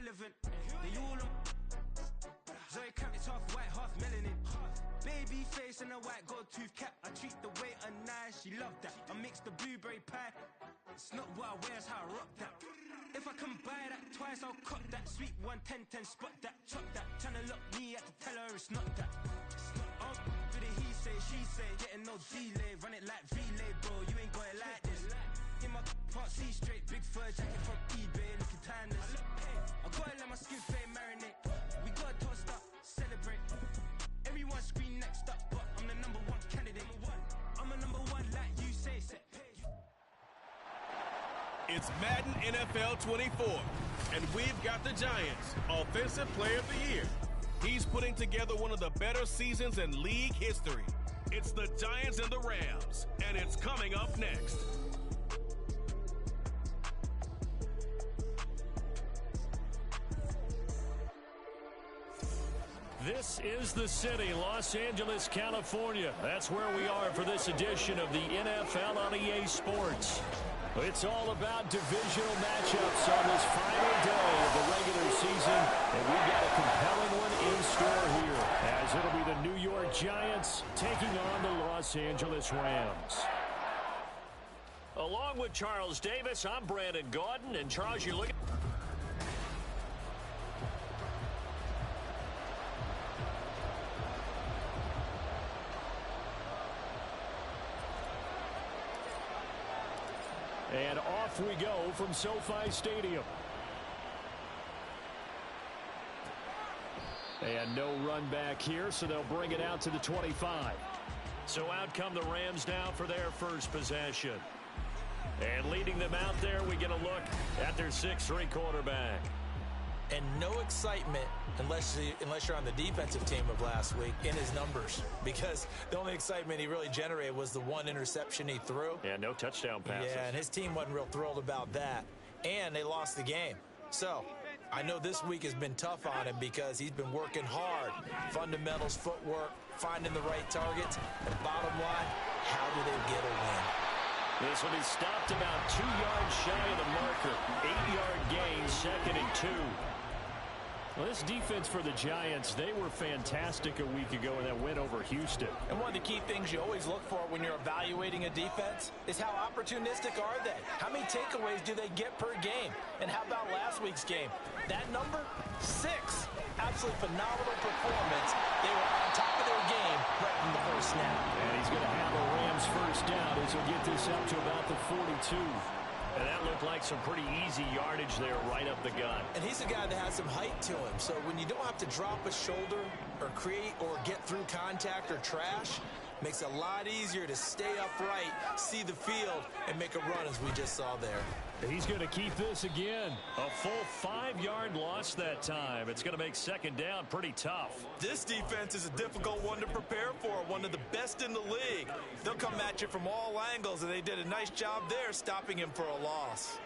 relevant. They all Zoe Camp is half white, half melanin. Baby face and a white gold tooth cap. I treat the waiter nice, she love that. I mix the blueberry pie. It's not what I wear, it's how I rock that. If I can buy that twice, I'll cut that. Sweet 110, spot that, chop that. Tryna lock me, I have to tell her it's not that. For the he say, she say, getting no delay. Run it like relay, bro, you ain't got it like this. In my part C straight, big fur jacket from eBay, looking timeless. I gotta let my skin fade marinate. We gotta toast up, celebrate. Everyone scream next up, but I'm the number one candidate. I'm a number one like you say. It's Madden NFL 24, and we've got the Giants Offensive Player of the Year. He's putting together one of the better seasons in league history. It's the Giants and the Rams, and it's coming up next. This is the city, Los Angeles, California. That's where we are for this edition of the NFL on EA Sports. It's all about divisional matchups on this final day of the regular season, and we've got a compelling one in store here, as it'll be the New York Giants taking on the Los Angeles Rams. Along with Charles Davis, I'm Brandon Gaudin, and Charles, you're looking... And off we go from SoFi Stadium. And no run back here, so they'll bring it out to the 25. So out come the Rams now for their first possession. And leading them out there, we get a look at their 6'3" quarterback. And no excitement unless you're on the defensive team of last week in his numbers, because the only excitement he really generated was the one interception he threw. Yeah, no touchdown passes. Yeah, and his team wasn't real thrilled about that, and they lost the game. So I know this week has been tough on him because he's been working hard. Fundamentals, footwork, finding the right targets, and bottom line, how do they get a win? This one is stopped about 2 yards shy of the marker. 8-yard gain, 2nd and 2. Well, this defense for the Giants, they were fantastic a week ago in that win over Houston. And one of the key things you always look for when you're evaluating a defense is how opportunistic are they? How many takeaways do they get per game? And how about last week's game? That number, 6. Absolutely phenomenal performance. They were on top of their game right from the first snap. And he's going to have a Rams first down as he'll get this up to about the 42. And that looked like some pretty easy yardage there right up the gut. And he's a guy that has some height to him. So when you don't have to drop a shoulder or create or get through contact or trash, makes it a lot easier to stay upright, see the field, and make a run as we just saw there. He's going to keep this again. A full 5-yard loss that time. It's going to make 2nd down pretty tough. This defense is a difficult one to prepare for, one of the best in the league. They'll come at you from all angles, and they did a nice job there stopping him for a loss.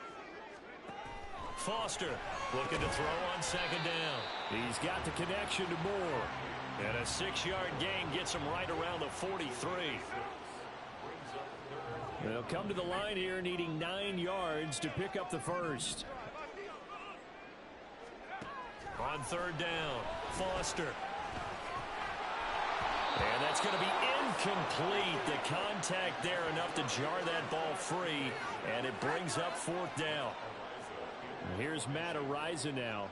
Foster looking to throw on 2nd down. He's got the connection to Moore. And a 6-yard gain gets him right around the 43. They'll come to the line here needing 9 yards to pick up the first. On 3rd down, Foster. And that's going to be incomplete. The contact there enough to jar that ball free. And it brings up 4th down. And here's Matt Araiza now.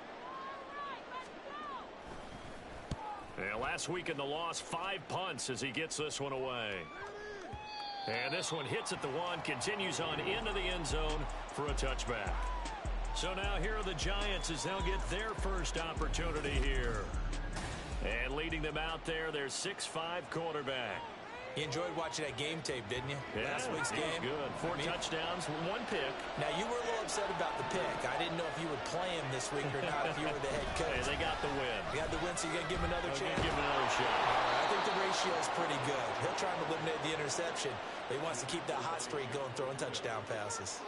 And last week in the loss, 5 punts as he gets this one away. And this one hits at the 1, continues on into the end zone for a touchback. So now here are the Giants as they'll get their first opportunity here. And leading them out there, their 6'5" quarterback. You enjoyed watching that game tape, didn't you? Yeah, last week's game. Good. 4 touchdowns, 1 pick. Now, you were a little upset about the pick. I didn't know if you would play him this week or not if you were the head coach. Hey, they got the win. You got the win, so you got to give him another chance? Give him another shot. I think the ratio is pretty good. He'll try to eliminate the interception, but he wants to keep that hot streak going, throwing touchdown passes.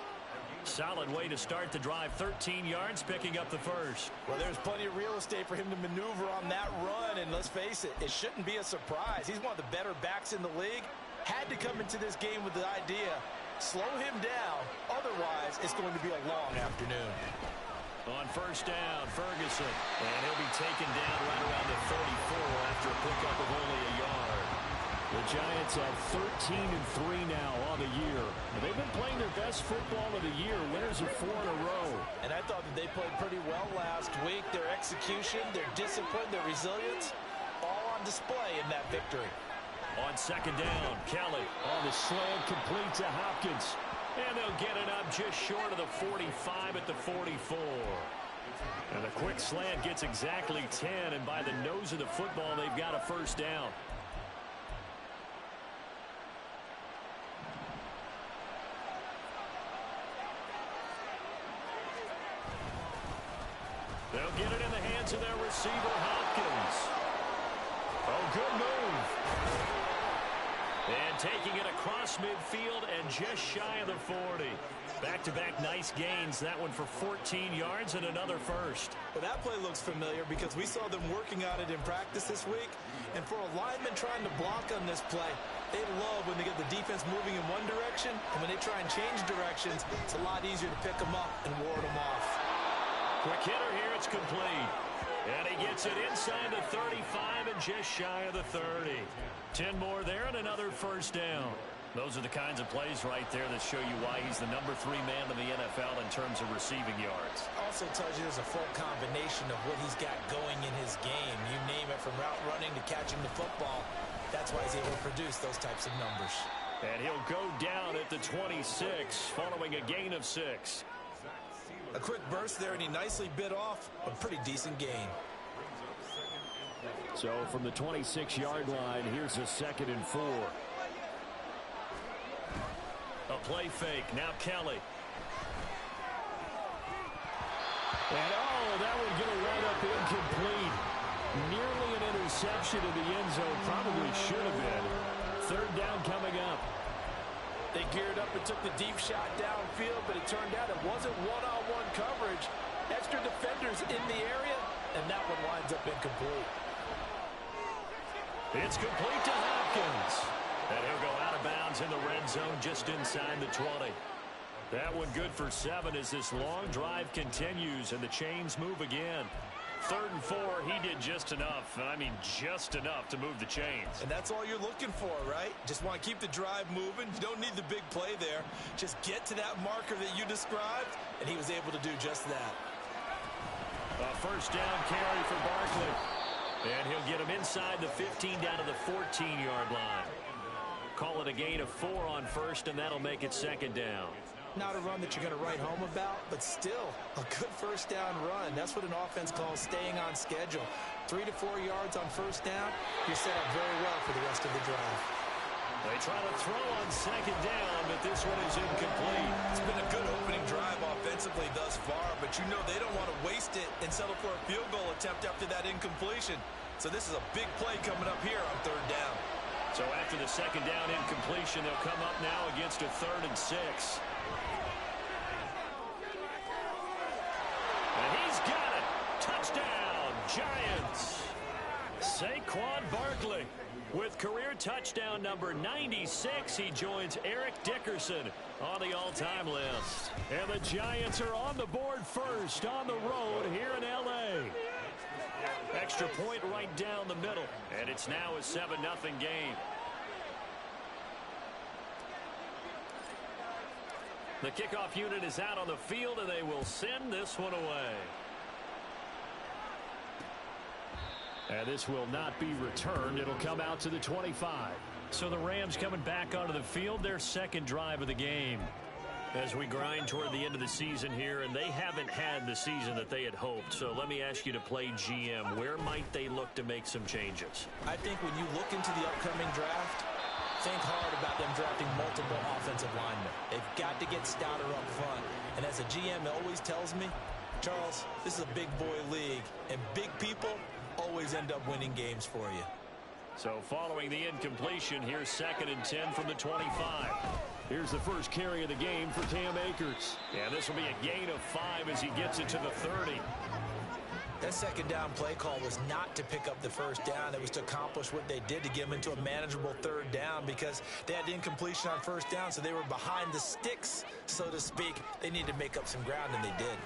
Solid way to start the drive. 13 yards, picking up the first. Well, there's plenty of real estate for him to maneuver on that run, and let's face it, it shouldn't be a surprise. He's one of the better backs in the league. Had to come into this game with the idea, slow him down, otherwise it's going to be a long afternoon. On first down, Ferguson. And he'll be taken down right around the 34 after a pickup of only a yard. The Giants have 13-3 now on the year. They've been playing their best football of the year. Winners of 4 in a row. And I thought that they played pretty well last week. Their execution, their discipline, their resilience, all on display in that victory. On second down, Kelly on the slant, complete to Hopkins. And they'll get it up just short of the 45 at the 44. And the quick slant gets exactly 10, and by the nose of the football, they've got a first down. They'll get it in the hands of their receiver, Hopkins. Oh, good move. And taking it across midfield and just shy of the 40. Back-to-back nice gains. That one for 14 yards and another first. Well, that play looks familiar because we saw them working on it in practice this week. And for a lineman trying to block on this play, they love when they get the defense moving in one direction. And when they try and change directions, it's a lot easier to pick them up and ward them off. Quick hitter here, it's complete. And he gets it inside the 35 and just shy of the 30. 10 more there and another first down. Those are the kinds of plays right there that show you why he's the number 3 man in the NFL in terms of receiving yards. Also tells you there's a full combination of what he's got going in his game. You name it, from route running to catching the football. That's why he's able to produce those types of numbers. And he'll go down at the 26 following a gain of 6. A quick burst there, and he nicely bit off a pretty decent gain. So from the 26-yard line, here's a 2nd and 4. A play fake. Now Kelly. And that one going to wind up incomplete. Nearly an interception in the end zone. Probably should have been. 3rd down coming up. They geared up and took the deep shot downfield, but it turned out it wasn't one-on-one coverage. Extra defenders in the area, and that one winds up incomplete. It's complete to Hopkins. And he'll go out of bounds in the red zone just inside the 20. That one good for 7 as this long drive continues and the chains move again. 3rd and 4, he did just enough. I mean, just enough to move the chains. And that's all you're looking for, right? Just want to keep the drive moving. You don't need the big play there. Just get to that marker that you described, and he was able to do just that. A first down carry for Barkley. And he'll get him inside the 15 down to the 14-yard line. Call it a gain of 4 on first, and that'll make it 2nd down. Not a run that you're going to write home about, but still a good first down run. That's what an offense calls staying on schedule. 3 to 4 yards on first down, you're set up very well for the rest of the drive. They try to throw on 2nd down, but this one is incomplete. It's been a good opening drive offensively thus far, but you know they don't want to waste it and settle for a field goal attempt after that incompletion. So this is a big play coming up here on 3rd down. So after the 2nd down incompletion, they'll come up now against a 3rd and 6. And he's got it. Touchdown, Giants. Saquon Barkley with career touchdown number 96. He joins Eric Dickerson on the all-time list. And the Giants are on the board first on the road here in L.A. Extra point right down the middle. And it's now a 7-0 game. The kickoff unit is out on the field, and they will send this one away. And this will not be returned. It'll come out to the 25. So the Rams coming back onto the field, their 2nd drive of the game. As we grind toward the end of the season here, and they haven't had the season that they had hoped. So let me ask you to play GM. Where might they look to make some changes? I think when you look into the upcoming draft, think hard about them drafting multiple offensive linemen. They've got to get stouter up front. And as a GM always tells me, Charles, this is a big boy league, and big people always end up winning games for you. So following the incompletion, here's 2nd and 10 from the 25. Here's the first carry of the game for Cam Akers. Yeah, this will be a gain of 5 as he gets it to the 30. That 2nd down play call was not to pick up the first down. It was to accomplish what they did, to get them into a manageable 3rd down, because they had incompletion on first down, so they were behind the sticks, so to speak. They needed to make up some ground, and they did.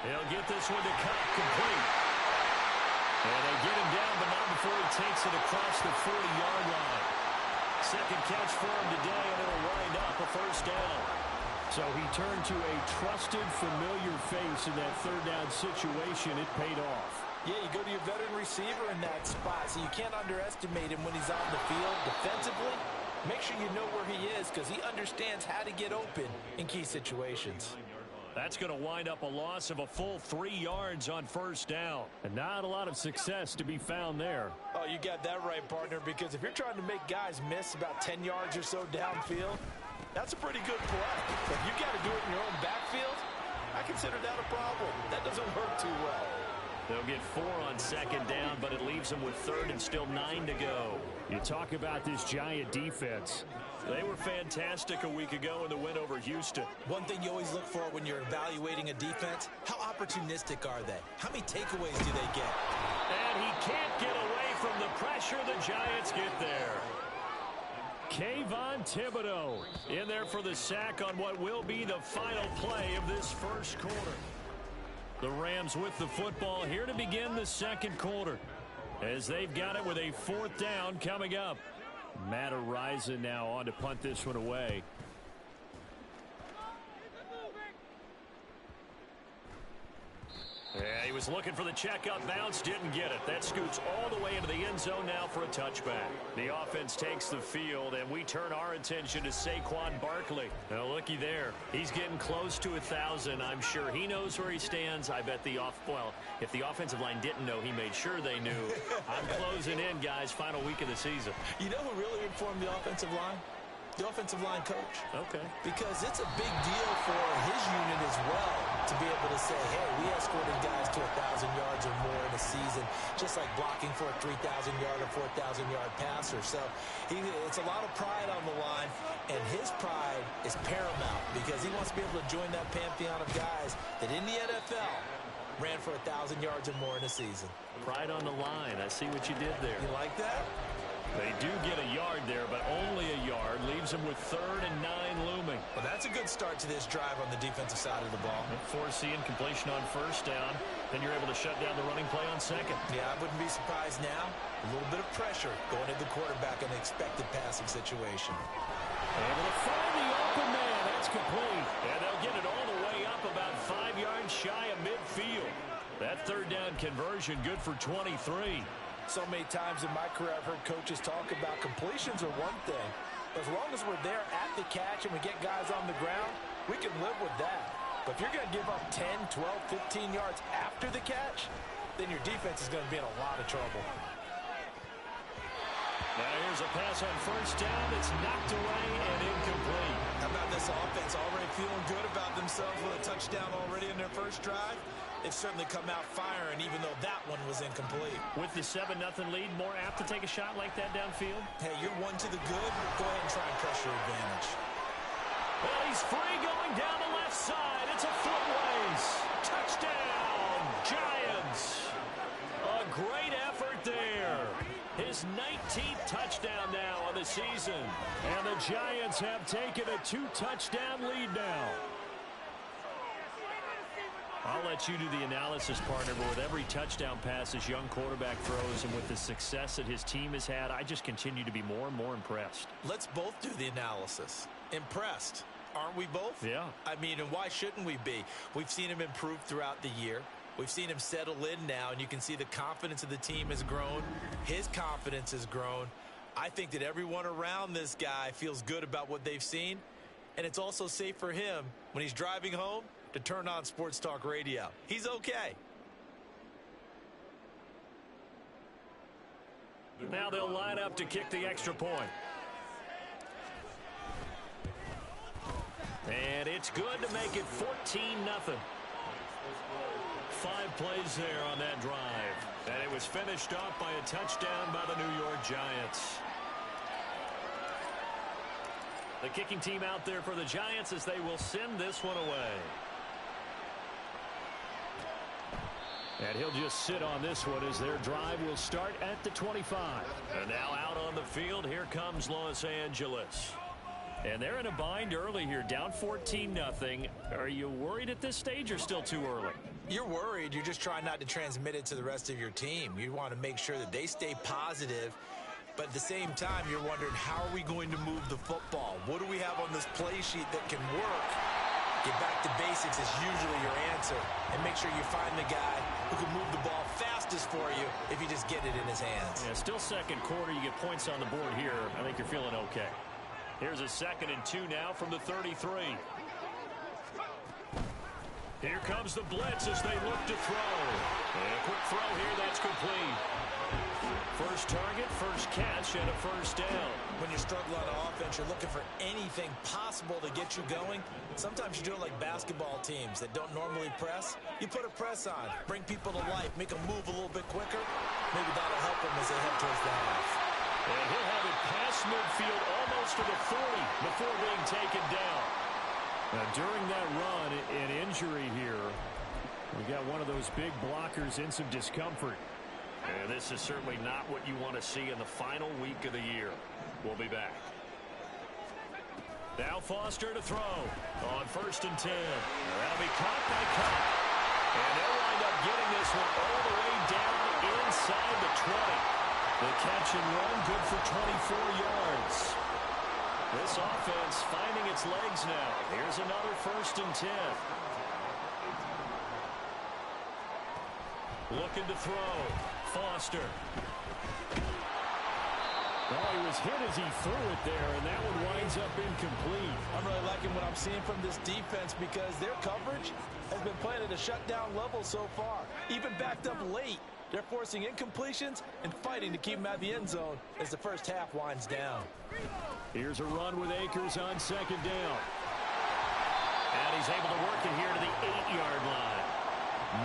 He'll get this one to cut complete. And they get him down, but not before he takes it across the 40-yard line. Second catch for him today, and it'll wind up a first down. So he turned to a trusted, familiar face in that third down situation. It paid off. Yeah, you go to your veteran receiver in that spot, so you can't underestimate him when he's on the field defensively. Make sure you know where he is because he understands how to get open in key situations. That's going to wind up a loss of a full 3 yards on first down. And not a lot of success to be found there. Oh, you got that right, partner, because if you're trying to make guys miss about 10 yards or so downfield, that's a pretty good play. But if you got to do it in your own backfield, I consider that a problem. That doesn't work too well. They'll get 4 on second down, but it leaves them with third and still 9 to go. You talk about this Giant defense. They were fantastic a week ago in the win over Houston. One thing you always look for when you're evaluating a defense, how opportunistic are they? How many takeaways do they get? And he can't get away from the pressure. The Giants get there. Kayvon Thibodeau in there for the sack on what will be the final play of this first quarter. The Rams with the football here to begin the second quarter as they've got it with a 4th down coming up. Matt Araiza now on to punt this one away. Yeah, he was looking for the check-up bounce, didn't get it. That scoots all the way into the end zone now for a touchback. The offense takes the field, and we turn our attention to Saquon Barkley. Now, looky there. He's getting close to 1,000. I'm sure he knows where he stands. I bet if the offensive line didn't know, he made sure they knew. I'm closing in, guys. Final week of the season. You know who really informed the offensive line? The offensive line coach. Okay. Because it's a big deal for his unit as well to be able to say, hey, we escorted guys to 1,000 yards or more in a season, just like blocking for a 3,000-yard or 4,000-yard passer. So it's a lot of pride on the line, and his pride is paramount because he wants to be able to join that pantheon of guys that in the NFL ran for 1,000 yards or more in a season. Pride on the line. I see what you did there. You like that? They do get a yard there, but only a yard. Leaves them with 3rd and 9 looming. Well, that's a good start to this drive on the defensive side of the ball. Foreseeing completion on first down. Then you're able to shut down the running play on second. Yeah, I wouldn't be surprised now. A little bit of pressure going into the quarterback in an expected passing situation. Able to find the open man. That's complete. And they'll get it all the way up about 5 yards shy of midfield. That 3rd down conversion good for 23. So many times in my career I've heard coaches talk about completions are one thing. As long as we're there at the catch and we get guys on the ground, we can live with that. But if you're going to give up 10, 12, 15 yards after the catch, then your defense is going to be in a lot of trouble. Now here's a pass on first down. It's knocked away and incomplete. How about this offense already feeling good about themselves with a touchdown already in their first drive? They've certainly come out firing, even though that one was incomplete. With the 7-0 lead, more apt to take a shot like that downfield? Hey, you're one to the good. Go ahead and try and press your advantage. Well, he's free going down the left side. It's a foot race. Touchdown, Giants. A great effort there. His 19th touchdown now on the season. And the Giants have taken a 2-touchdown lead now. I'll let you do the analysis, partner, but with every touchdown pass this young quarterback throws and with the success that his team has had, I just continue to be more and more impressed. Let's both do the analysis. Impressed. Aren't we both? Yeah. I mean, and why shouldn't we be? We've seen him improve throughout the year. We've seen him settle in now, and you can see the confidence of the team has grown. His confidence has grown. I think that everyone around this guy feels good about what they've seen, and it's also safe for him when he's driving home to turn on Sports Talk Radio. He's okay. Now they'll line up to kick the extra point. And it's good to make it 14-0. 5 plays there on that drive. And it was finished off by a touchdown by the New York Giants. The kicking team out there for the Giants as they will send this one away. And he'll just sit on this one as their drive will start at the 25. And now out on the field, here comes Los Angeles. And they're in a bind early here, down 14-0. Are you worried at this stage or still too early? You're worried. You're just trying not to transmit it to the rest of your team. You want to make sure that they stay positive. But at the same time, you're wondering, how are we going to move the football? What do we have on this play sheet that can work? Get back to basics is usually your answer. And make sure you find the guy who can move the ball fastest for you if you just get it in his hands. Yeah, still second quarter. You get points on the board here. I think you're feeling okay. Here's a 2nd and 2 now from the 33. Here comes the blitz as they look to throw. And a quick throw here, that's complete. First target, first catch, and a first down. When you struggle on offense, you're looking for anything possible to get you going. Sometimes you do it like basketball teams that don't normally press. You put a press on, bring people to life, make them move a little bit quicker. Maybe that'll help them as they head towards the half. And he'll have it past midfield almost to the 40 before being taken down. Now, during that run, an injury here. We got one of those big blockers in some discomfort. And this is certainly not what you want to see in the final week of the year. We'll be back. Now Foster to throw on 1st and 10. That'll be caught by Cup. And they'll wind up getting this one all the way down inside the 20. The catch and run, good for 24 yards. This offense finding its legs now. Here's another 1st and 10. Looking to throw. Foster. Oh, he was hit as he threw it there, and that one winds up incomplete. I'm really liking what I'm seeing from this defense because their coverage has been playing at a shutdown level so far. Even backed up late, they're forcing incompletions and fighting to keep them out of the end zone as the first half winds down. Here's a run with Akers on 2nd down. And he's able to work it here to the 8-yard line.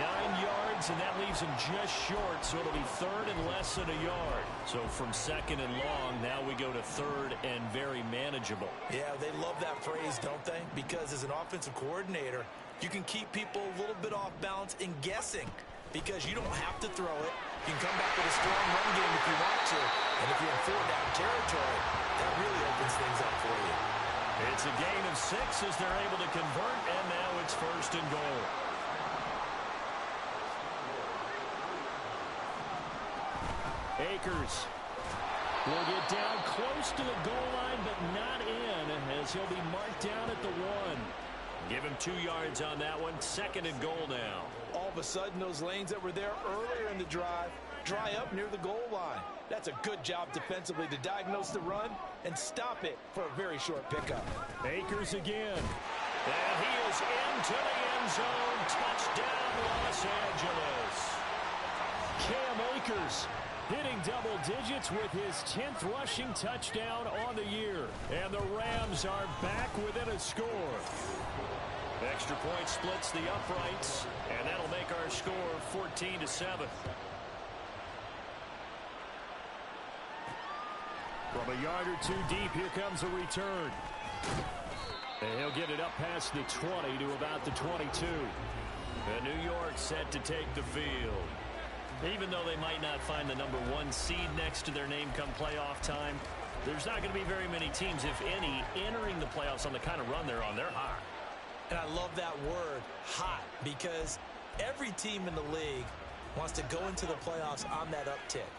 9 yards, and that leaves him just short, so it'll be 3rd and less than a yard. So from 2nd and long, now we go to 3rd and very manageable. Yeah, they love that phrase, don't they? Because as an offensive coordinator, you can keep people a little bit off balance and guessing because you don't have to throw it. You can come back with a strong run game if you want to. And if you're in 4-down territory, that really opens things up for you. It's a gain of 6 as they're able to convert, and now it's 1st and goal. Akers will get down close to the goal line, but not in, as he'll be marked down at the 1. Give him 2 yards on that one. 2nd and goal now. All of a sudden, those lanes that were there earlier in the drive dry up near the goal line. That's a good job defensively to diagnose the run and stop it for a very short pickup. Akers again. And he is into the end zone. Touchdown, Los Angeles. Cam Akers hitting double digits with his 10th rushing touchdown on the year. And the Rams are back within a score. Extra point splits the uprights, and that'll make our score 14-7. From a yard or 2 deep, here comes a return. And he'll get it up past the 20 to about the 22. And New York set to take the field. Even though they might not find the number 1 seed next to their name come playoff time, there's not going to be very many teams, if any, entering the playoffs on the kind of run they're on. They're hot. And I love that word, hot, because every team in the league wants to go into the playoffs on that uptick.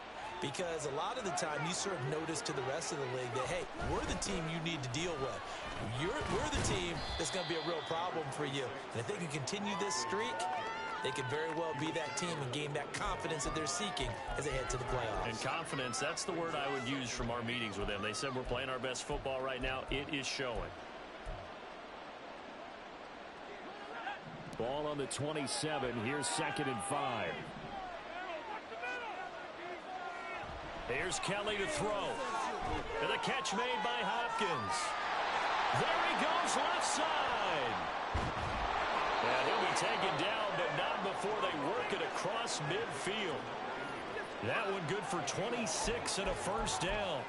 Because a lot of the time you serve notice to the rest of the league that, hey, we're the team you need to deal with. We're the team that's going to be a real problem for you. And if they can continue this streak, they could very well be that team and gain that confidence that they're seeking as they head to the playoffs. And confidence, that's the word I would use from our meetings with them. They said we're playing our best football right now. It is showing. Ball on the 27. Here's 2nd and 5. Here's Kelly to throw. And the catch made by Hopkins. There he goes, left side. And he'll be taken down, but not before they work it across midfield. That one good for 26 and a first down.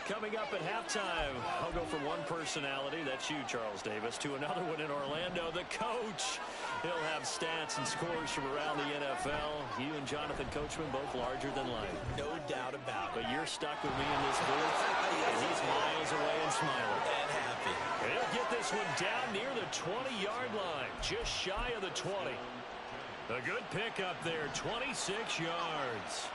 Coming up at halftime, I'll go from one personality, that's you, Charles Davis, to another one in Orlando, the coach. He'll have stats and scores from around the NFL. You and Jonathan Coachman both larger than life. No doubt about it. But you're stuck with me in this booth, and he's miles away and smiling. And happy. He'll get this one down near the 20-yard line, just shy of the 20. A good pickup there, 26 yards.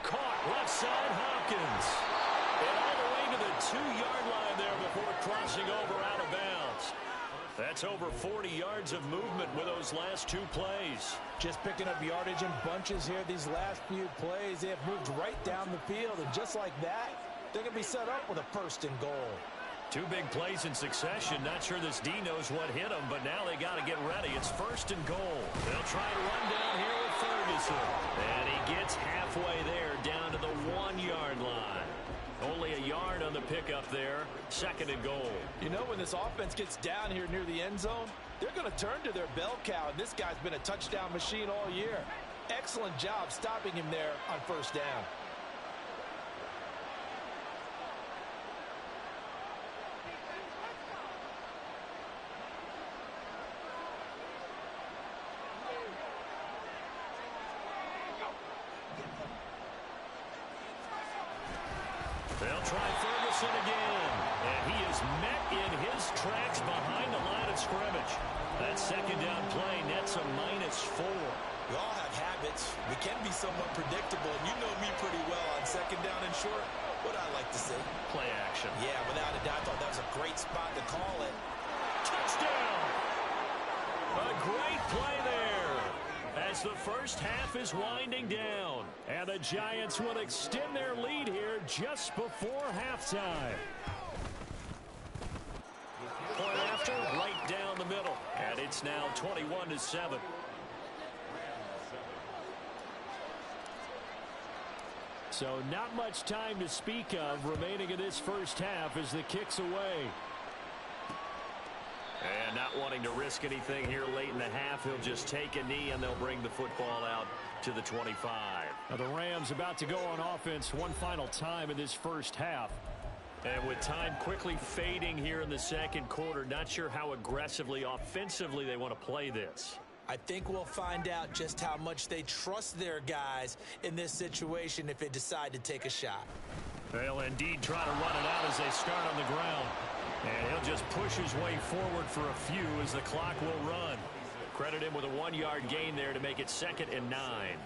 Caught left side, Hopkins. And all the way to the 2-yard line there before crossing over out of bounds. That's over 40 yards of movement with those last 2 plays. Just picking up yardage in bunches here these last few plays. They have moved right down the field, and just like that, they're going to be set up with a 1st and goal. 2 big plays in succession. Not sure this D knows what hit them, but now they got to get ready. It's 1st and goal. They'll try to run down here with Ferguson. And he gets halfway there down to the 1-yard line. Only a yard on the pickup there. 2nd and goal. You know, when this offense gets down here near the end zone, they're going to turn to their bell cow, and this guy's been a touchdown machine all year. Excellent job stopping him there on 1st down. They'll try Ferguson again. And he is met in his tracks behind the line of scrimmage. That 2nd down play nets a -4. We all have habits. We can be somewhat predictable, and you know me pretty well on 2nd down and short. What I like to say? Play action. Yeah, without a doubt, I thought that was a great spot to call it. Touchdown! A great play there. As the first half is winding down. And the Giants will extend their lead here just before halftime. Point after, right down the middle. And it's now 21-7. So not much time to speak of remaining in this first half as the kick's away. And not wanting to risk anything here late in the half, he'll just take a knee and they'll bring the football out to the 25. Now the Rams about to go on offense one final time in this first half. And with time quickly fading here in the 2nd quarter, not sure how aggressively, offensively they want to play this. I think we'll find out just how much they trust their guys in this situation if they decide to take a shot. They'll indeed try to run it out as they start on the ground. And he'll just push his way forward for a few as the clock will run. Credit him with a 1-yard gain there to make it 2nd and 9.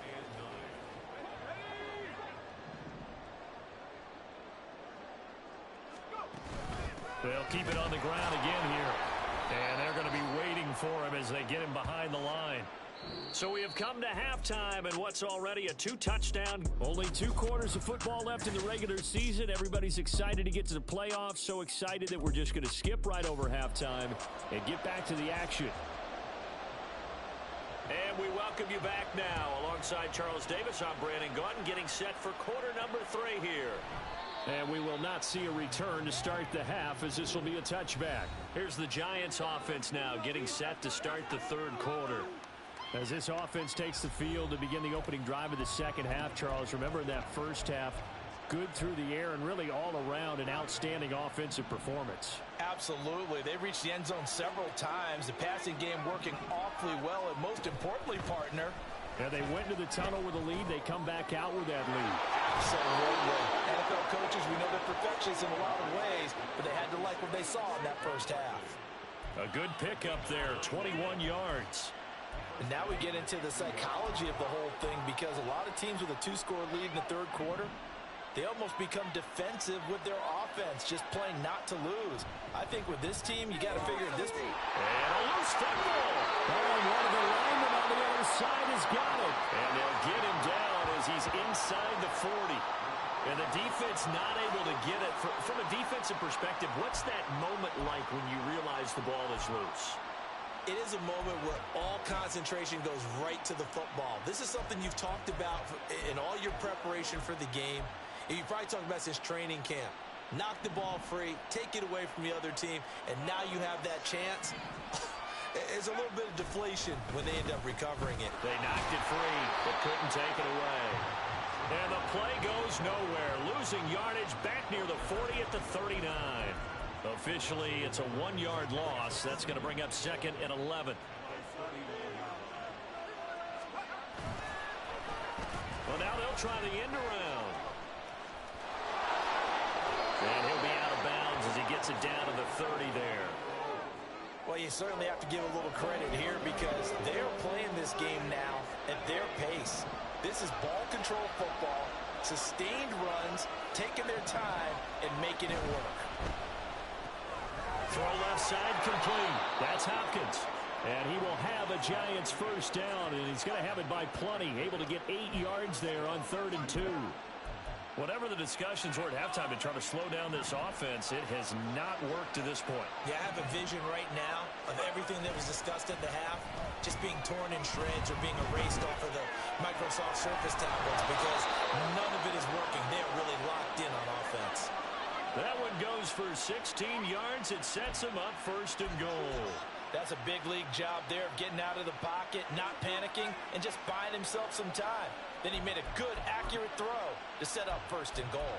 They'll keep it on the ground again here. And they're going to be waiting for him as they get him behind the line. So we have come to halftime, and what's already a 2-touchdown. Only 2 quarters of football left in the regular season. Everybody's excited to get to the playoffs, so excited that we're just going to skip right over halftime and get back to the action. And we welcome you back now. Alongside Charles Davis, I'm Brandon Gaudin, getting set for quarter number 3 here. And we will not see a return to start the half, as this will be a touchback. Here's the Giants offense now getting set to start the 3rd quarter. As this offense takes the field to begin the opening drive of the 2nd half, Charles, remember in that first half, good through the air and really all around an outstanding offensive performance. Absolutely. They reached the end zone several times. The passing game working awfully well, and most importantly, partner, yeah, they went to the tunnel with a lead. They come back out with that lead. Absolutely. NFL coaches, we know they're perfectionists in a lot of ways, but they had to like what they saw in that first half. A good pickup there, 21 yards. And now we get into the psychology of the whole thing, because a lot of teams with a 2-score lead in the 3rd quarter, they almost become defensive with their offense, just playing not to lose. I think with this team, you got to figure this. And a loose football. Oh, one of the linemen on the other side has got it. And they'll get him down as he's inside the 40. And the defense not able to get it. From a defensive perspective, what's that moment like when you realize the ball is loose? It is a moment where all concentration goes right to the football. This is something you've talked about in all your preparation for the game. You probably talked about since training camp. Knock the ball free, take it away from the other team, and now you have that chance. It's a little bit of deflation when they end up recovering it. They knocked it free, but couldn't take it away. And the play goes nowhere. Losing yardage back near the 40 at the 39. Officially, it's a 1-yard loss. That's going to bring up 2nd and 11. Well, now they'll try the end around. And he'll be out of bounds as he gets it down to the 30 there. Well, you certainly have to give a little credit here because they're playing this game now at their pace. This is ball control football, sustained runs, taking their time, and making it work. Throw left side complete. That's Hopkins. And he will have a Giants first down, and he's going to have it by plenty. Able to get 8 yards there on 3rd and 2. Whatever the discussions were at halftime to try to slow down this offense, it has not worked to this point. Yeah, I have a vision right now of everything that was discussed at the half just being torn in shreds or being erased off of the Microsoft Surface tablets because none of it is working. They're really locked in on offense. That one goes for 16 yards. It sets him up 1st and goal. That's a big league job there of getting out of the pocket, not panicking, and just buying himself some time. Then he made a good, accurate throw to set up 1st and goal.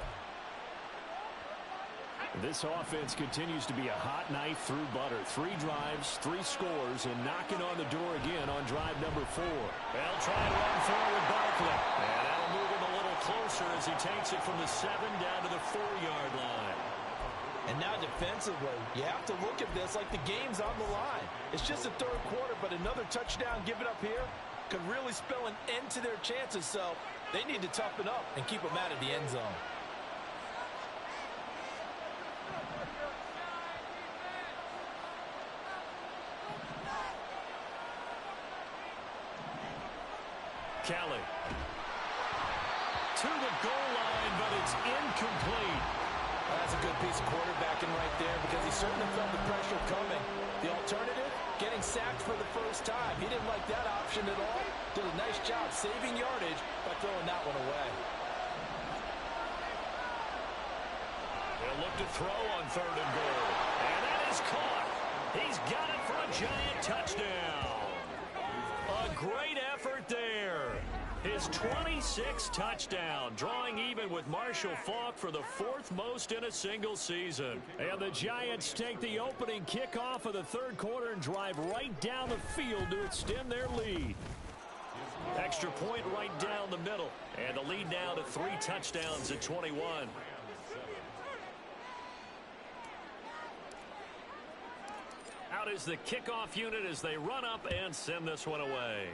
This offense continues to be a hot knife through butter. 3 drives, 3 scores, and knocking on the door again on drive number 4. They'll try and run forward Barkley. And that'll move him a little closer as he takes it from the 7 down to the 4-yard line. And now defensively, you have to look at this like the game's on the line. It's just the 3rd quarter, but another touchdown given up here could really spell an end to their chances, so they need to toughen up and keep them out of the end zone. Kelly to the goal line, but it's incomplete. That's a good piece of quarterbacking right there because he certainly felt the pressure coming. The alternative, getting sacked for the first time. He didn't like that option at all. Did a nice job saving yardage by throwing that one away. They'll look to throw on 3rd and goal. And that is caught. He's got it for a Giant touchdown. A great effort there. His 26th touchdown, drawing even with Marshall Faulk for the 4th most in a single season. And the Giants take the opening kickoff of the 3rd quarter and drive right down the field to extend their lead. Extra point right down the middle. And the lead now to 3 touchdowns at 21. Out is the kickoff unit as they run up and send this one away.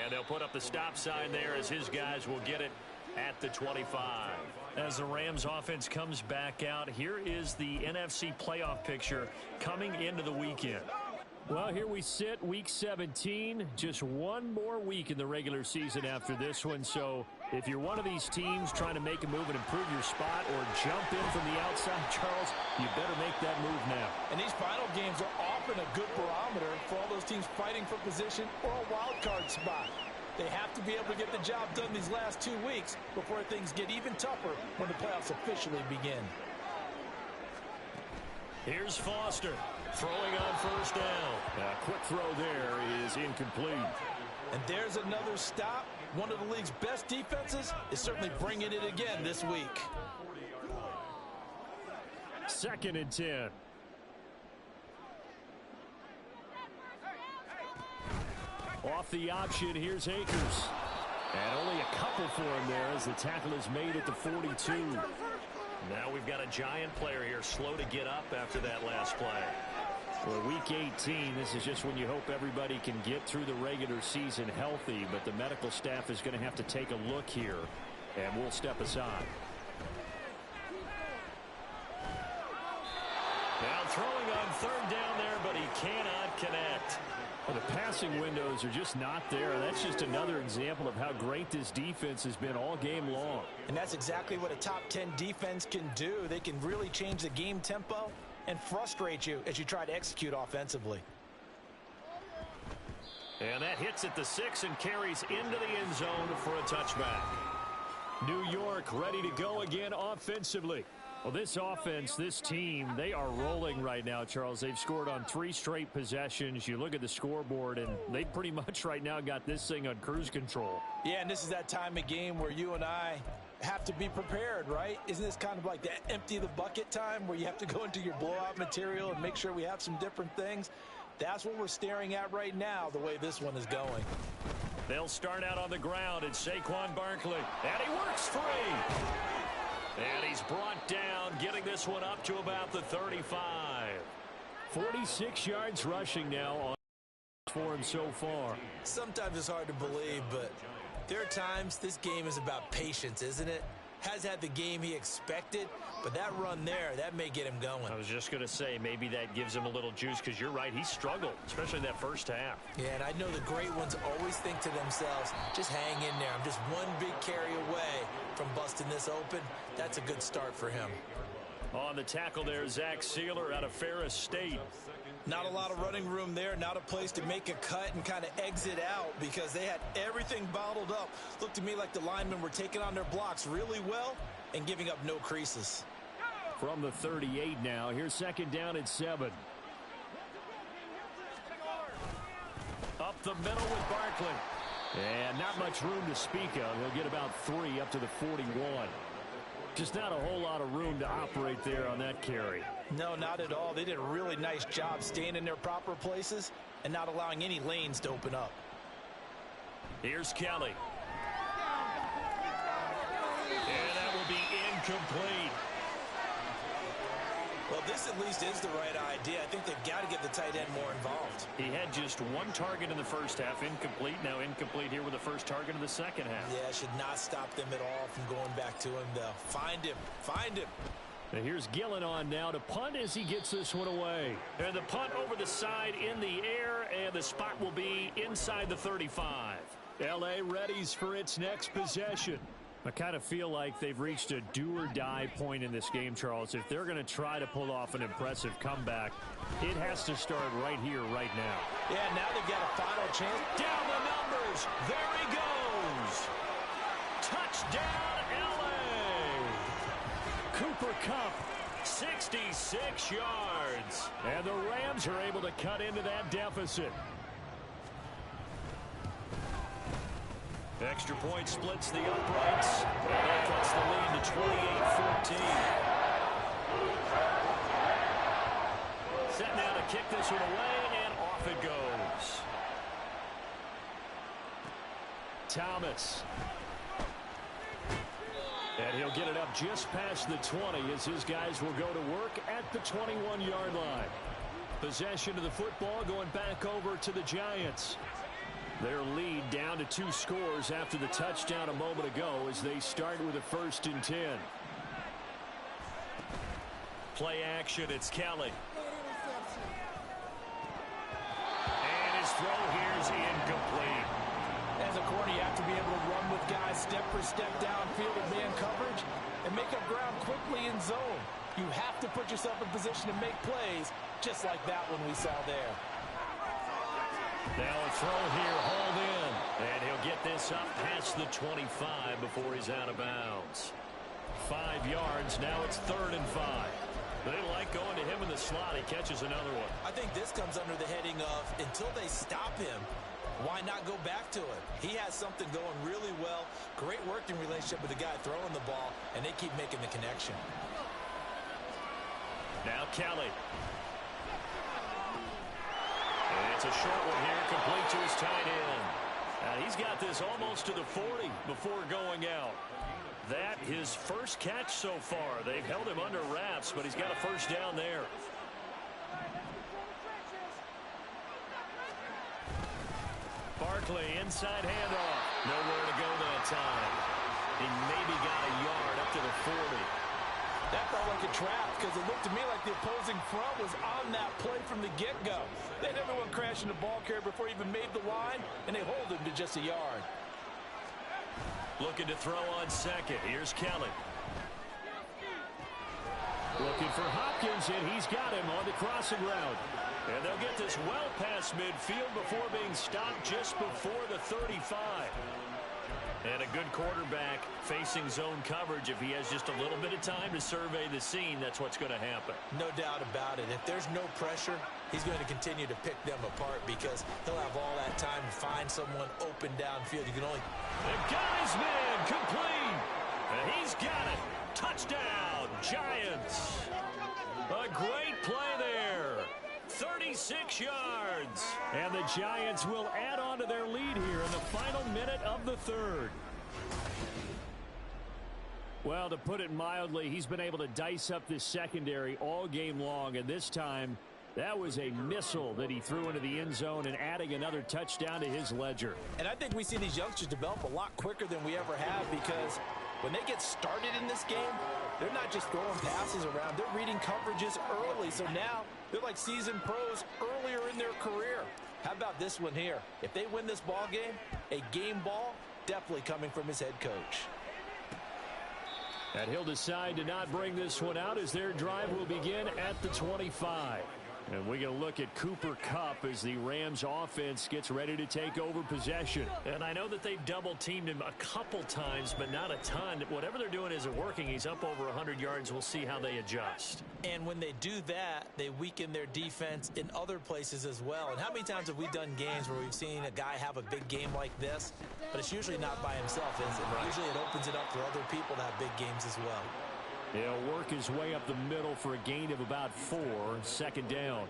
And they'll put up the stop sign there as his guys will get it at the 25. As the Rams offense comes back out, here is the NFC playoff picture coming into the weekend. Well, here we sit, week 17. Just one more week in the regular season after this one. So if you're one of these teams trying to make a move and improve your spot or jump in from the outside, Charles, you better make that move now. And these final games are often a good barometer for all those teams fighting for position or a wild card spot. They have to be able to get the job done these last 2 weeks before things get even tougher when the playoffs officially begin. Here's Foster throwing on 1st down. A quick throw there is incomplete. And there's another stop. One of the league's best defenses is certainly bringing it again this week. 2nd and 10. Off the option, here's Akers. And only a couple for him there as the tackle is made at the 42. Now we've got a Giant player here slow to get up after that last play. Well, week 18, this is just when you hope everybody can get through the regular season healthy, but the medical staff is going to have to take a look here, and we'll step aside. Now throwing on 3rd down there, but he cannot connect. Well, the passing windows are just not there. That's just another example of how great this defense has been all game long. And that's exactly what a top 10 defense can do. They can really change the game tempo and frustrate you as you try to execute offensively. And that hits at the 6 and carries into the end zone for a touchback. New York ready to go again offensively. Well, this offense, this team, they are rolling right now, Charles. They've scored on 3 straight possessions. You look at the scoreboard, and they pretty much right now got this thing on cruise control. Yeah, and this is that time of game where you and I have to be prepared, right? Isn't this kind of like the empty the bucket time where you have to go into your blowout material and make sure we have some different things? That's what we're staring at right now, the way this one is going. They'll start out on the ground, and Saquon Barkley, and he works free. And he's brought down, getting this one up to about the 35. 46 yards rushing now on for him so far. Sometimes it's hard to believe, but there are times this game is about patience, isn't it? Has had the game he expected, but that run there, that may get him going. I was just going to say, maybe that gives him a little juice, because you're right, he struggled, especially in that first half. Yeah, and I know the great ones always think to themselves, just hang in there. I'm just one big carry away from busting this open. That's a good start for him. On the tackle there, Zach Sealer out of Ferris State. Not a lot of running room there, not a place to make a cut and kind of exit out because they had everything bottled up. Looked to me like the linemen were taking on their blocks really well and giving up no creases. From the 38 now, here's second down at 7. Up the middle with Barkley. And not much room to speak of. He'll get about 3 up to the 41. Just not a whole lot of room to operate there on that carry. No, not at all. They did a really nice job staying in their proper places and not allowing any lanes to open up. Here's Kelly. And that will be incomplete. Well, this at least is the right idea. I think they've got to get the tight end more involved. He had just 1 target in the first half, incomplete. Now incomplete here with the first target in the second half. Yeah, it should not stop them at all from going back to him, though. Find him. Find him. And here's Gillen on now to punt as he gets this one away. And the punt over the side in the air, and the spot will be inside the 35. L.A. readies for its next possession. I kind of feel like they've reached a do-or-die point in this game, Charles. If they're going to try to pull off an impressive comeback, it has to start right here, right now. Yeah, now they've got a final chance. Down the numbers. There he goes. Touchdown, L.A. Cooper Kupp, 66 yards. And the Rams are able to cut into that deficit. Extra point splits the uprights. And that cuts the lead to 28-14. Set now to kick this one away, and off it goes. Thomas. And he'll get it up just past the 20 as his guys will go to work at the 21-yard line. Possession of the football going back over to the Giants. Their lead down to 2 scores after the touchdown a moment ago as they start with a 1st and 10. Play action, it's Kelly. And his throw here is incomplete. As a corner, you have to be able to run with guys step for step downfield in man coverage and make up ground quickly in zone. You have to put yourself in position to make plays, just like that one we saw there. Now a throw here, hauled in. And he'll get this up past the 25 before he's out of bounds. 5 yards, now it's 3rd and 5. They like going to him in the slot. He catches another one. I think this comes under the heading of, until they stop him, why not go back to it? He has something going really well. Great working relationship with the guy throwing the ball, and they keep making the connection. Now Kelly. And it's a short one here, complete to his tight end. He's got this almost to the 40 before going out. That his first catch so far. They've held him under wraps, but he's got a 1st down there. Barkley, inside handoff. Nowhere to go that time. He maybe got a yard up to the 40. That felt like a trap because it looked to me like the opposing front was on that play from the get-go. They had everyone crashing the ball carrier before he even made the line, and they hold him to just a yard. Looking to throw on 2nd. Here's Kelly. Looking for Hopkins, and he's got him on the crossing route. And they'll get this well past midfield before being stopped just before the 35. And a good quarterback facing zone coverage. If he has just a little bit of time to survey the scene, that's what's going to happen. No doubt about it. If there's no pressure, he's going to continue to pick them apart because he'll have all that time to find someone open downfield. You can only... The guy's man complete. And he's got it. Touchdown, Giants. A great play there. 36 yards. And the Giants will add on to their lead here in the final minute of the third. Well, to put it mildly, he's been able to dice up this secondary all game long, and this time that was a missile that he threw into the end zone and adding another touchdown to his ledger. And I think we see these youngsters develop a lot quicker than we ever have because when they get started in this game, they're not just throwing passes around. They're reading coverages early. So now they're like seasoned pros earlier in their career. How about this one here? If they win this ball game, a game ball definitely coming from his head coach. And he'll decide to not bring this one out as their drive will begin at the 25. And we're going to look at Cooper Kupp as the Rams offense gets ready to take over possession. And I know that they've double-teamed him a couple times, but not a ton. Whatever they're doing isn't working. He's up over 100 yards. We'll see how they adjust. And when they do that, they weaken their defense in other places as well. And how many times have we done games where we've seen a guy have a big game like this? But it's usually not by himself, is it? Right. Usually it opens it up for other people to have big games as well. He'll work his way up the middle for a gain of about 4, second down.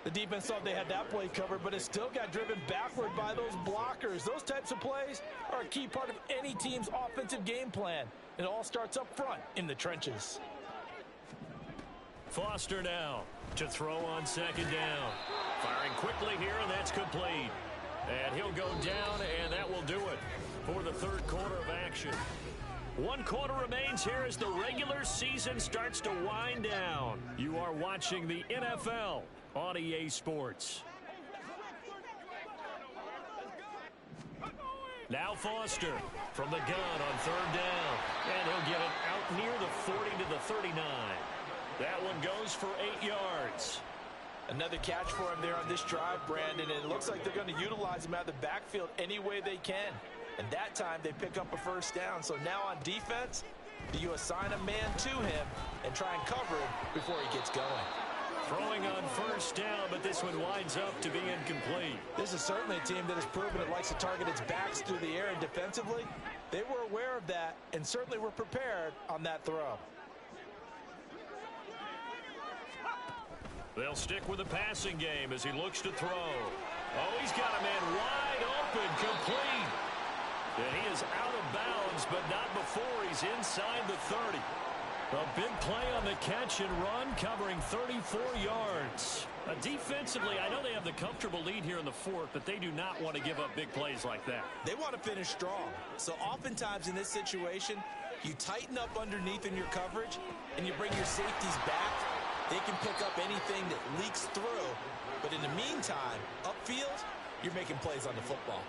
The defense thought they had that play covered, but it still got driven backward by those blockers. Those types of plays are a key part of any team's offensive game plan. It all starts up front in the trenches. Foster now to throw on second down. Firing quickly here, and that's complete. And he'll go down, and that will do it for the third quarter of action. 1 quarter remains here as the regular season starts to wind down. You are watching the NFL on EA Sports. Now Foster from the gun on third down. And he'll get it out near the 40 to the 39. That one goes for 8 yards. Another catch for him there on this drive, Brandon. And it looks like they're going to utilize him out of the backfield any way they can. And that time they pick up a first down. So now on defense, do you assign a man to him and try and cover him before he gets going? Throwing on first down, but this one winds up to be incomplete. This is certainly a team that has proven it likes to target its backs through the air, and defensively, they were aware of that and certainly were prepared on that throw. They'll stick with the passing game as he looks to throw. Oh, he's got a man wide open, complete. And he is out of bounds, but not before he's inside the 30. A big play on the catch and run, covering 34 yards. Defensively, I know they have the comfortable lead here in the fourth, but they do not want to give up big plays like that. They want to finish strong. So oftentimes in this situation, you tighten up underneath in your coverage, and you bring your safeties back. They can pick up anything that leaks through. But in the meantime, upfield, you're making plays on the football.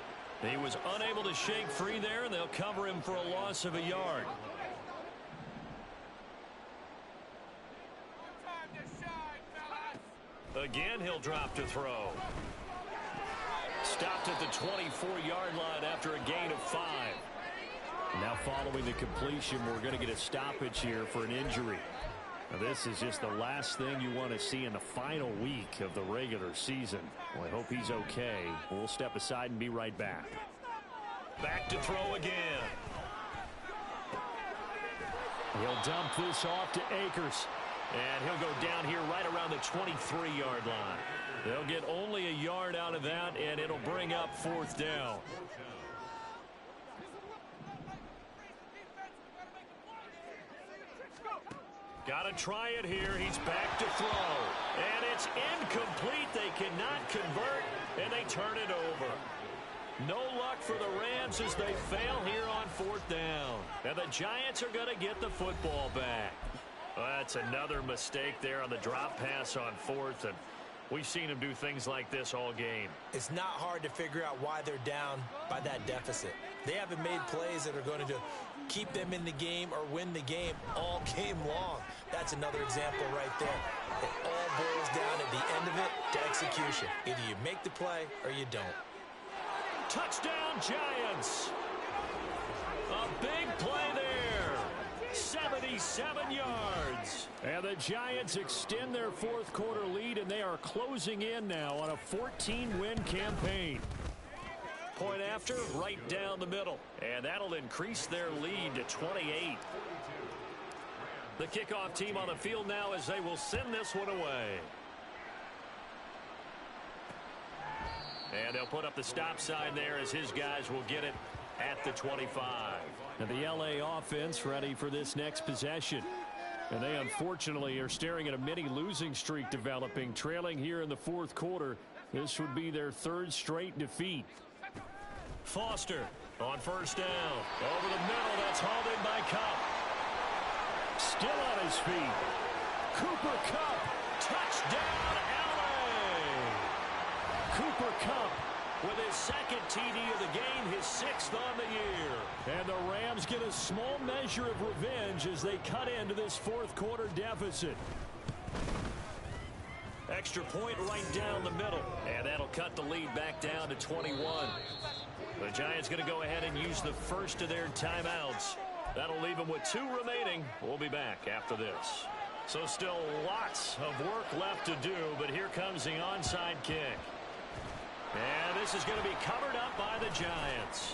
He was unable to shake free there, and they'll cover him for a loss of a yard. Again, he'll drop to throw. Stopped at the 24-yard line after a gain of 5. Now following the completion, we're going to get a stoppage here for an injury. Now, this is just the last thing you want to see in the final week of the regular season. Well, I hope he's okay. We'll step aside and be right back. Back to throw again. He'll dump this off to Akers. And he'll go down here right around the 23-yard line. They'll get only a yard out of that, and it'll bring up fourth down. Got to try it here. He's back to throw. And it's incomplete. They cannot convert, and they turn it over. No luck for the Rams as they fail here on fourth down. And the Giants are going to get the football back. Well, that's another mistake there on the drop pass on fourth, and we've seen him do things like this all game. It's not hard to figure out why they're down by that deficit. They haven't made plays that are going to keep them in the game or win the game all game long. That's another example right there. It all boils down at the end of it to execution. Either you make the play or you don't. Touchdown, Giants! A big play there. 77 yards. And the Giants extend their fourth quarter lead, and they are closing in now on a 14-win campaign. Point after, right down the middle. And that'll increase their lead to 28. The kickoff team on the field now as they will send this one away. And they'll put up the stop sign there as his guys will get it at the 25. And the LA offense ready for this next possession. And they unfortunately are staring at a mini losing streak developing, trailing here in the fourth quarter. This would be their third straight defeat. Foster on first down. Over the middle, that's hauled in by Kupp. Still on his feet. Cooper Kupp. Touchdown, LA! Cooper Kupp with his second TD of the game, his sixth on the year. And the Rams get a small measure of revenge as they cut into this fourth quarter deficit. Extra point right down the middle. And that'll cut the lead back down to 21. The Giants going to go ahead and use the first of their timeouts. That'll leave them with 2 remaining. We'll be back after this. So still lots of work left to do, but here comes the onside kick. And this is going to be covered up by the Giants.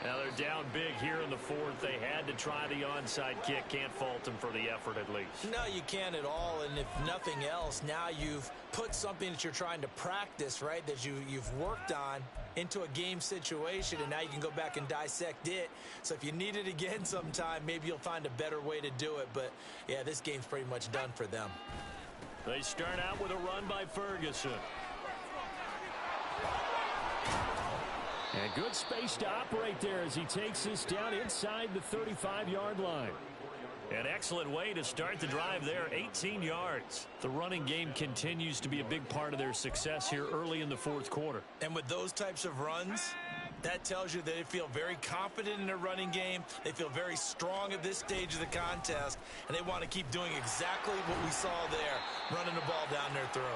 Now they're down big here in the fourth. They had to try the onside kick. Can't fault them for the effort at least. No, you can't at all. And if nothing else, now you've put something that you're trying to practice, right, that you've worked on into a game situation, and now you can go back and dissect it. So if you need it again sometime, maybe you'll find a better way to do it. But, yeah, this game's pretty much done for them. They start out with a run by Ferguson. And good space to operate there as he takes this down inside the 35-yard line. An excellent way to start the drive there, 18 yards. The running game continues to be a big part of their success here early in the fourth quarter. And with those types of runs, that tells you that they feel very confident in their running game. They feel very strong at this stage of the contest, and they want to keep doing exactly what we saw there, running the ball down their throat.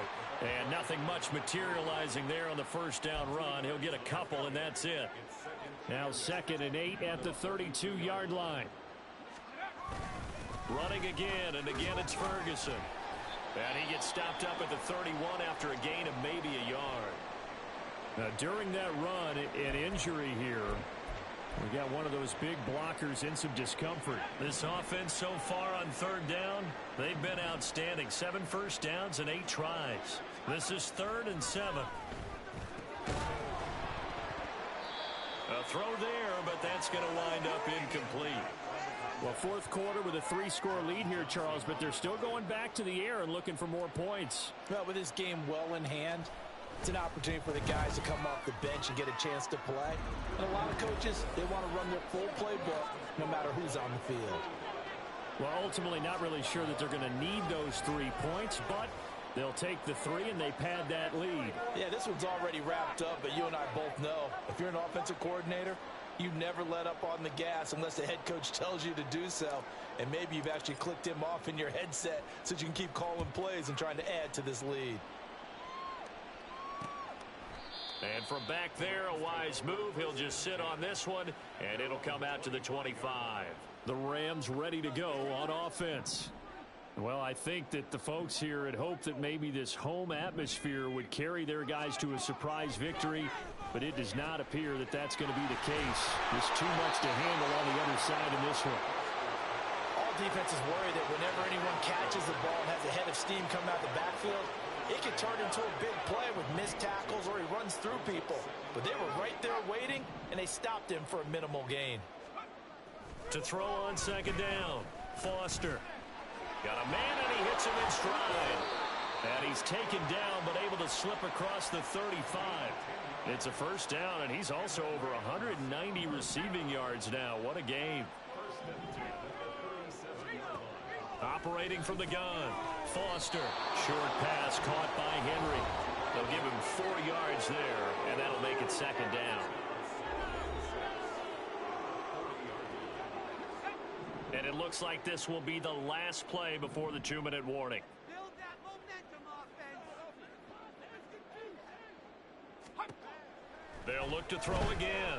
And nothing much materializing there on the first down run. He'll get a couple, and that's it. Now 2nd and 8 at the 32-yard line. Running again, and again it's Ferguson. And he gets stopped up at the 31 after a gain of maybe a yard. Now, during that run, an injury here. We got one of those big blockers in some discomfort. This offense so far on 3rd down, they've been outstanding. 7 first downs and 8 tries. This is 3rd and 7. A throw there, but that's going to wind up incomplete. Well, fourth quarter with a 3-score lead here, Charles, but they're still going back to the air and looking for more points. Well, with this game well in hand, it's an opportunity for the guys to come off the bench and get a chance to play. And a lot of coaches, they want to run their full playbook no matter who's on the field. Well, ultimately not really sure that they're going to need those 3 points, but they'll take the 3 and they pad that lead. Yeah, this one's already wrapped up, but you and I both know if you're an offensive coordinator, you never let up on the gas unless the head coach tells you to do so. And maybe you've actually clicked him off in your headset so you can keep calling plays and trying to add to this lead. And from back there, a wise move. He'll just sit on this one, and it'll come out to the 25. The Rams ready to go on offense. Well, I think that the folks here had hoped that maybe this home atmosphere would carry their guys to a surprise victory, but it does not appear that that's going to be the case. There's too much to handle on the other side in this one. All defenses worry that whenever anyone catches the ball and has a head of steam come out the backfield, it can turn into a big play with missed tackles or he runs through people. But they were right there waiting, and they stopped him for a minimal gain. To throw on 2nd down, Foster. Got a man, and he hits him in stride. And he's taken down, but able to slip across the 35. It's a first down, and he's also over 190 receiving yards now. What a game. Operating from the gun, Foster. Short pass caught by Henry. They'll give him 4 yards there, and that'll make it 2nd down. And it looks like this will be the last play before the 2-minute warning. Build that momentum, offense. They'll look to throw again.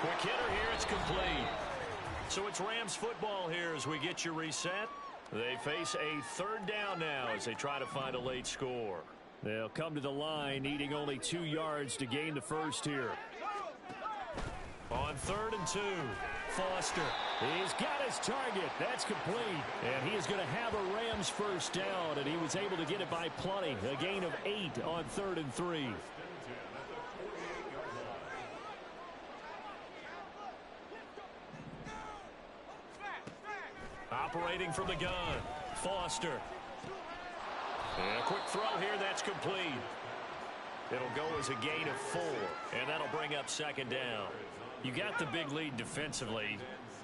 Quick hitter here. It's complete. So it's Rams football here as we get you reset. They face a third down now as they try to find a late score. They'll come to the line needing only 2 yards to gain the first here. On 3rd and 2, Foster. He's got his target. That's complete. And he is going to have a Rams first down, and he was able to get it by plenty. A gain of 8 on 3rd and 3. Operating from the gun, Foster. And a quick throw here, that's complete. It'll go as a gain of 4, and that'll bring up 2nd down. You got the big lead defensively,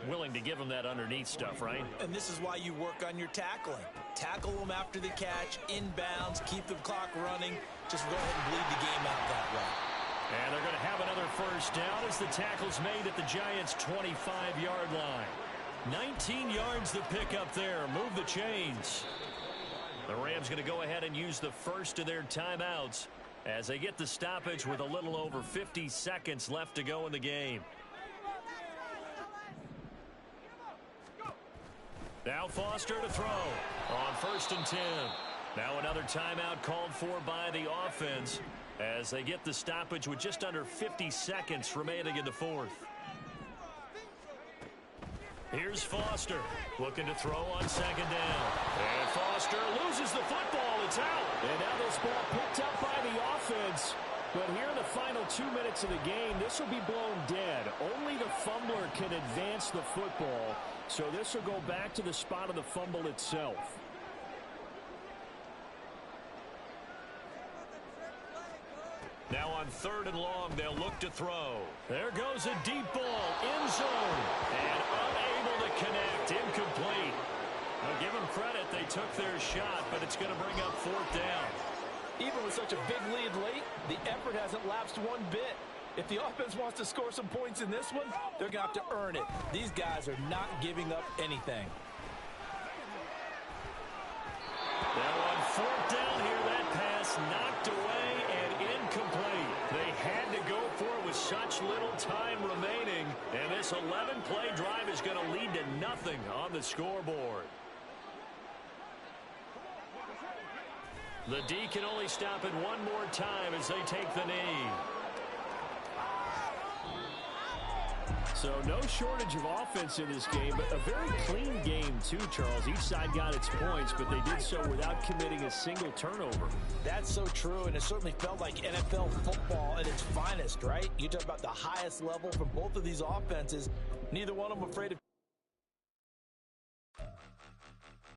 willing to give them that underneath stuff, right? And this is why you work on your tackling. Tackle them after the catch, inbounds, keep the clock running. Just go ahead and bleed the game out that way. And they're going to have another first down as the tackle's made at the Giants' 25-yard line. 19 yards to pick up there. Move the chains. The Rams going to go ahead and use the first of their timeouts as they get the stoppage with a little over 50 seconds left to go in the game. Now Foster to throw on 1st and 10. Now another timeout called for by the offense as they get the stoppage with just under 50 seconds remaining in the 4th. Here's Foster looking to throw on 2nd down. And Foster loses the football. It's out. And now this ball picked up by the offense. But here in the final 2 minutes of the game, this will be blown dead. Only the fumbler can advance the football. So this will go back to the spot of the fumble itself. Now on 3rd and long, they'll look to throw. There goes a deep ball, end zone, and unable to connect, incomplete. Now give them credit, they took their shot, but it's going to bring up 4th down. Even with such a big lead late, the effort hasn't lapsed one bit. If the offense wants to score some points in this one, they're going to have to earn it. These guys are not giving up anything. Now on 4th down here, that pass knocked away and incomplete. They had to go for it with such little time remaining, and this 11-play drive is going to lead to nothing on the scoreboard. The D can only stop it one more time as they take the knee. So no shortage of offense in this game, but a very clean game too, Charles. Each side got its points, but they did so without committing a single turnover. That's so true, and it certainly felt like NFL football at its finest, right? You talk about the highest level from both of these offenses. Neither one of them afraid of